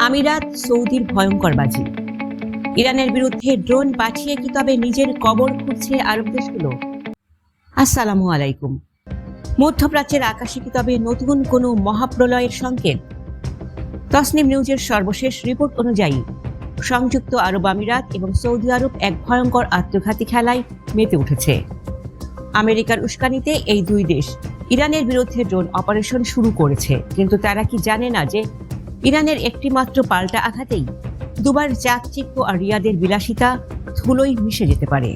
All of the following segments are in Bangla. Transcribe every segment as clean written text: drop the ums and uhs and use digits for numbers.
আমিরাত সৌদির ভয়ঙ্কর বাজি। ইরানের বিরুদ্ধে ড্রোন পাঠিয়ে কি তবে নিজের কবর খুঁড়ছে আরব দেশগুলো? আসসালামু আলাইকুম। মধ্যপ্রাচ্যের আকাশে কি তবে নতুন কোনো মহাপ্রলয়ের সংকেত? তসনিম নিউজের সর্বশেষ রিপোর্ট অনুযায়ী সংযুক্ত আরব আমিরাত এবং সৌদি আরব এক ভয়ঙ্কর আত্মঘাতী খেলায় মেতে উঠেছে। আমেরিকার উস্কানিতে এই দুই দেশ ইরানের বিরুদ্ধে ড্রোন অপারেশন শুরু করেছে, কিন্তু তারা কি জানে না যে ইরানের একটি মাত্র পাল্টা আঘাতেই দুবার চাকচিক্য আর রিয়াদের বিলাসিতা ধুলোয় মিশে যেতে পারে।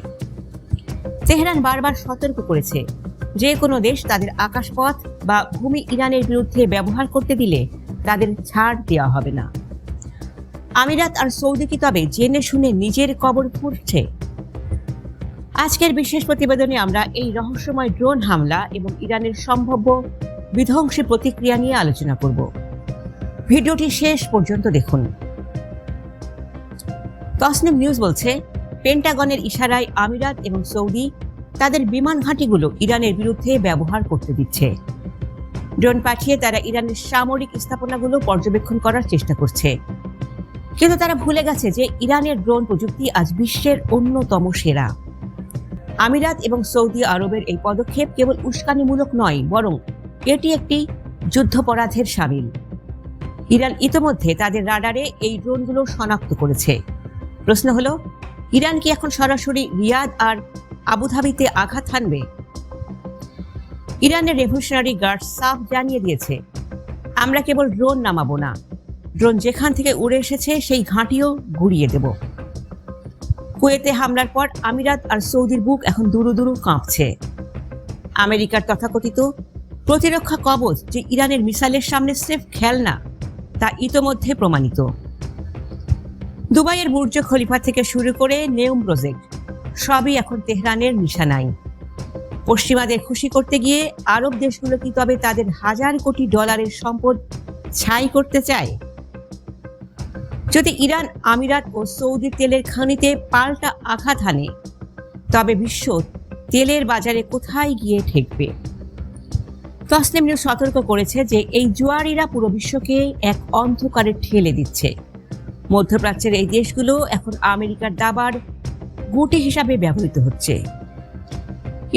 তেহরান বারবার সতর্ক করেছে, যে কোনো দেশ তাদের আকাশপথ বা ভূমি ইরানের বিরুদ্ধে ব্যবহার করতে দিলে তাদের ছাড় দেওয়া হবে না। আমিরাত আর সৌদি কি তবে জেনে শুনে নিজের কবর খুঁড়ছে? আজকের বিশেষ প্রতিবেদনে আমরা এই রহস্যময় ড্রোন হামলা এবং ইরানের সম্ভাব্য বিধ্বংসী প্রতিক্রিয়া নিয়ে আলোচনা করব। ভিডিওটি শেষ পর্যন্ত দেখুন। তসনিম নিউজ বলছে, পেন্টাগনের ইশারায় আমিরাত এবং সৌদি তাদের বিমান ঘাঁটিগুলো ইরানের বিরুদ্ধে ব্যবহার করতে দিচ্ছে। ড্রোন পাঠিয়ে তারা ইরানের সামরিক স্থাপনাগুলো পর্যবেক্ষণ করার চেষ্টা করছে, কিন্তু তারা ভুলে গেছে যে ইরানের ড্রোন প্রযুক্তি আজ বিশ্বের অন্যতম সেরা। আমিরাত এবং সৌদি আরবের এই পদক্ষেপ কেবল উস্কানিমূলক নয়, বরং এটি একটি যুদ্ধাপরাধের শামিল। ইরান ইতোমধ্যে তাদের রাডারে এই ড্রোনগুলো শনাক্ত করেছে। প্রশ্ন হলো, ইরান কি এখন সরাসরি রিয়াদ আর আবুধাবিতে আঘাত হানবে? ইরানের রেভলিউশনারি গার্ড সাফ জানিয়ে দিয়েছে, আমরা কেবল ড্রোন নামাবো না, ড্রোন যেখান থেকে উড়ে এসেছে সেই ঘাঁটিও গুড়িয়ে দেব। কুয়েতে হামলার পর আমিরাত আর সৌদির বুক এখন দুরু দুরু কাঁপছে। আমেরিকার তথাকথিত প্রতিরক্ষা কবচ যে ইরানের মিসাইলের সামনে স্রেফ খেলনা, তা ইতোমধ্যে প্রমাণিত। দুবাইয়ের বুর্জ খলিফা থেকে শুরু করে নেউম প্রজেক্ট সবই এখন তেহরানের নিশানায়। পশ্চিমাদের খুশি করতে গিয়ে আরব দেশগুলো কি তবে তাদের হাজার কোটি ডলারের সম্পদ ছাই করতে চায়? যদি ইরান আমিরাত ও সৌদি তেলের খনিতে পাল্টা আঘাত হানে, তবে বিশ্ব তেলের বাজারে কোথায় গিয়ে ঠেকবে? তসনিম নিউজ সতর্ক করেছে যে এই জুয়ারিরা পুরো বিশ্বকে এক অন্ধকারে ঠেলে দিচ্ছে। মধ্যপ্রাচ্যের এই দেশগুলো এখন আমেরিকার দাবার গুটি হিসাবে ব্যবহৃত হচ্ছে।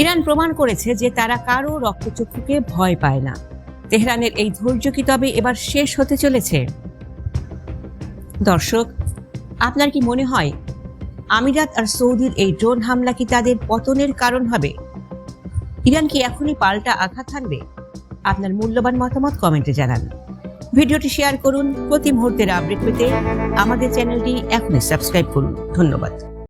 ইরান প্রমাণ করেছে যে তারা কারো রক্তচক্ষুকে ভয় পায় না। তেহরানের এই ধৈর্য কি তবে এবার শেষ হতে চলেছে? দর্শক, আপনার কি মনে হয় আমিরাত আর সৌদির এই ড্রোন হামলা কি তাদের পতনের কারণ হবে? ইরান কি এখনই পাল্টা আঘাত হানবে? আপনার মূল্যবান মতামত কমেন্টে জানান। ভিডিওটি শেয়ার করুন। প্রতি মুহূর্তের আপডেট পেতে আমাদের চ্যানেলটি এখনই সাবস্ক্রাইব করুন। ধন্যবাদ।